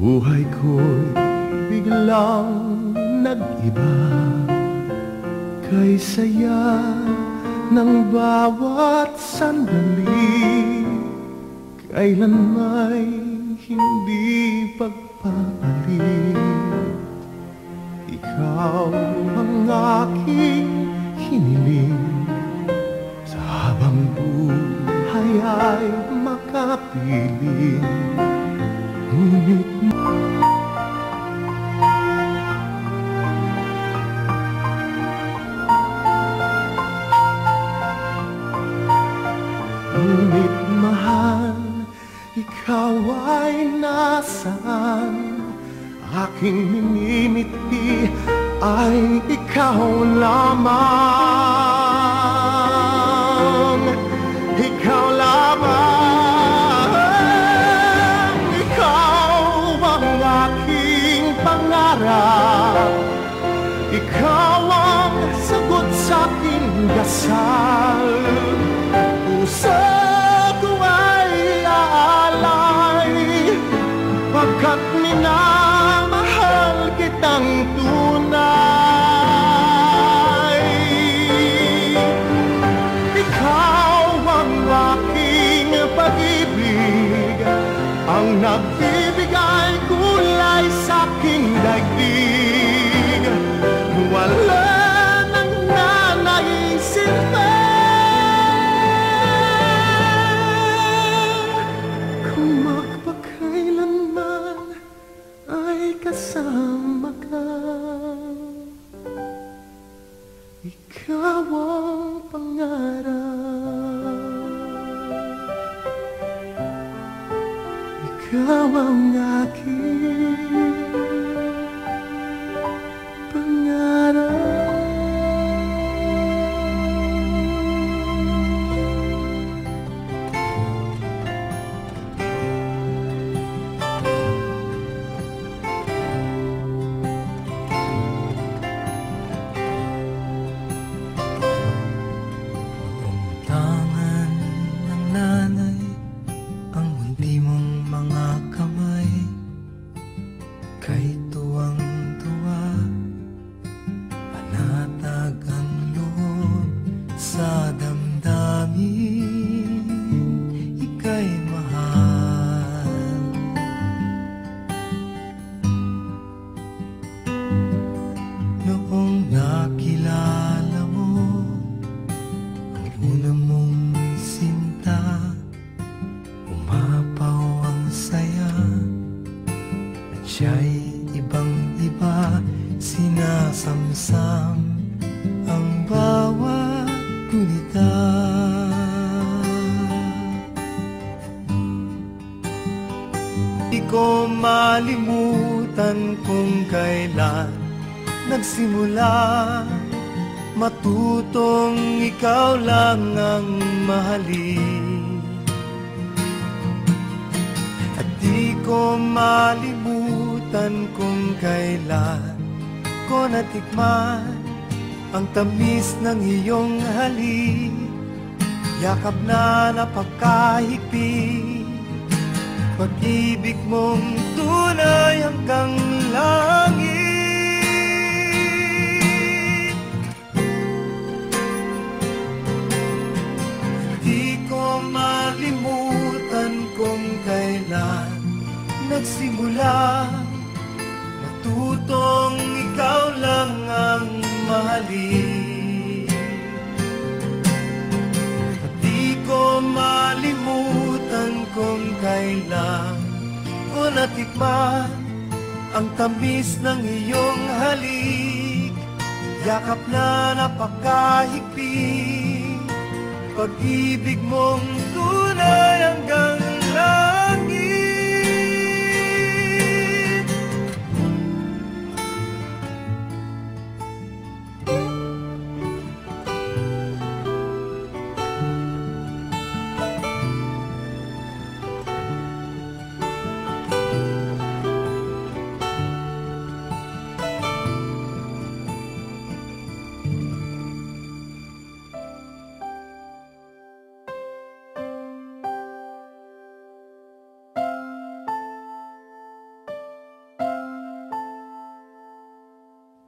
Buhay ko'y biglang nag-iba, kay saya ng bawat sandali, kailan may hindi pagpapalit. Ikaw ang aking hiniling, sa habang buhay ay makapiling. Ngunit mahal, ikaw ay nasaan? Aking minimiti ay ikaw lamang. Ikaw lamang, ikaw ang aking pangarap. Ikaw ang sagot sa aking dasal. Puso ko ay aalay, pagkat minamahal kitang tunay. Ikaw ang aking pag-ibig, ang nagbibigay kulay sa aking daigdig. Wala nang nanaisin pa kung magpakailanman ay kasama ka. Ikaw ang pangarap, ikaw ang aking pangarap. Siya'y ibang-iba, sinasamsam ang bawat gunita. Di ko malimutan kung kailan nagsimula matutong ikaw lang ang mahalin. At di ko malimutan kung kailan ko natikman ang tamis ng iyong halik, yakap na napakahigpit, pag-ibig mong tunay hanggang langit. Di ko malimutan kung kailan nagsimula matutong ikaw lang ang mahalin. At di ko malimutan kung kailan ko natikman ang tamis ng iyong halik, yakap na napakahigpit, pag-ibig mong tunay hanggang langit.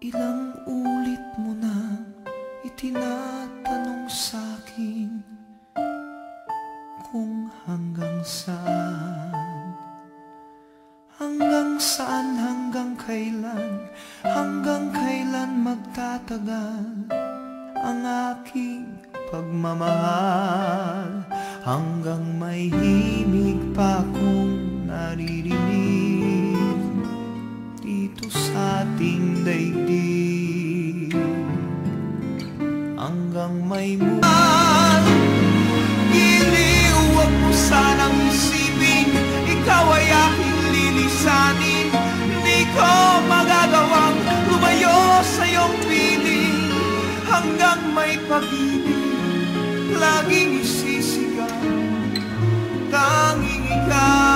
Ilang ulit mo nang itinatanong sa'kin kung hanggang saan, hanggang kailan magtatagal ang aking pagmamahal, hanggang may himig pa kong naririnig dito sa ating daigdig, hanggang may mulan. Giliw, huwag mo sanang isipin ikaw ay aking lilisanin. Hindi ko magagawang lumayo sa iyong piling, hanggang may pag-ibig laging isisigaw, tanging ikaw.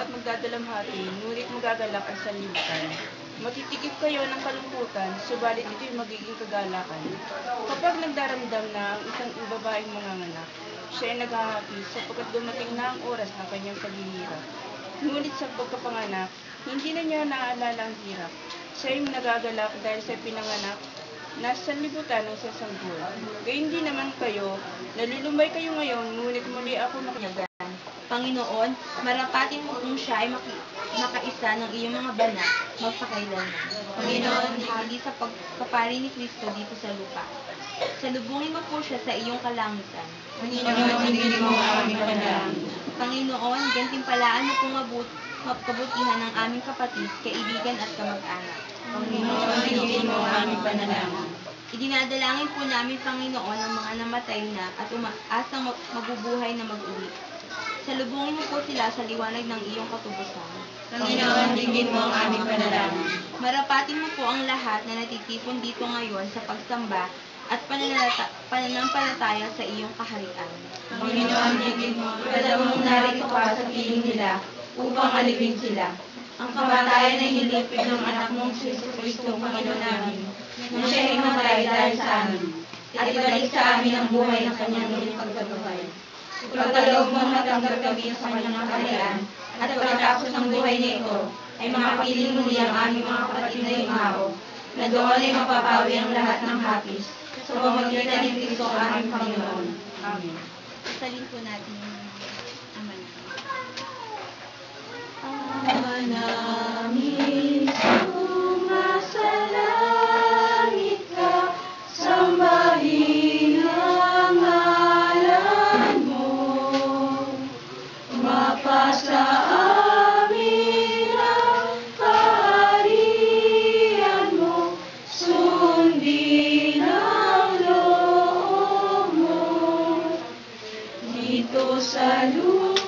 Magdadalamhati, ngunit magagalak ang sanlibutan. Matitikip kayo ng kalungkutan, subalit ito'y magiging kagalakan. Kapag nagdaramdam na ang isang babaeng manganganak, siya ay naghahati sapagkat dumating na ang oras ng kanyang paghihirap. Ngunit sa pagkapanganak, hindi na niya naaalala ang hirap. Siya ay nagagalak dahil sa pinanganak na sanlibutan ng sasanggol. Gayun din naman kayo, nalulumbay kayo ngayon, ngunit muli ako nakiyagan. Panginoon, marapatin mo kung siya ay makaisa ng iyong mga banal, magpakailanman. Panginoon, hali sa pagkapari ni Kristo dito sa lupa. Salubungin mo po siya sa iyong kalangitan. Panginoon, hindi mo ang aming panalangin. Panginoon, gantimpalaan mo kung kabutihan ng aming kapatid, kaibigan at kamag-anak. Panginoon, hindi mo ang aming panalangin. Idinadalangin po namin, Panginoon, ang mga namatay na at umaasang mabubuhay na mag-uwi. Salubungin mo po sila sa liwanag ng iyong katubusan. Panginoon, dinggin mo ang aming panalangin. Marapatin mo po ang lahat na natitipon dito ngayon sa pagsamba at pananampalataya sa iyong kaharian. Panginoon, dinggin mo, dalawang narito ka sa piling nila upang alipin sila. Ang kamatayan ay nilipid ng anak mong si Kristo, Panginoon namin, na siya ay namatay dahil sa amin, at ibalik sa amin ang buhay ng kanyang muling pagtagumpay. Pagkaloob mong matanggap kami sa kanyang kaharian, at pagkatapos ng buhay niya ito, ay makapiling muli ang aming mga kapatid na yumao, na doon ay mapapawi ang lahat ng hapis, sa pamamagitan ni Kristo ang aming Panginoon. Amen. Salin po natin yung Ama namin. Ama namin, sumasalangit ka, sambahin ang ngalan mo. Mapasa amin ang kaharian mo, sundin ang loob mo. Dito sa lupa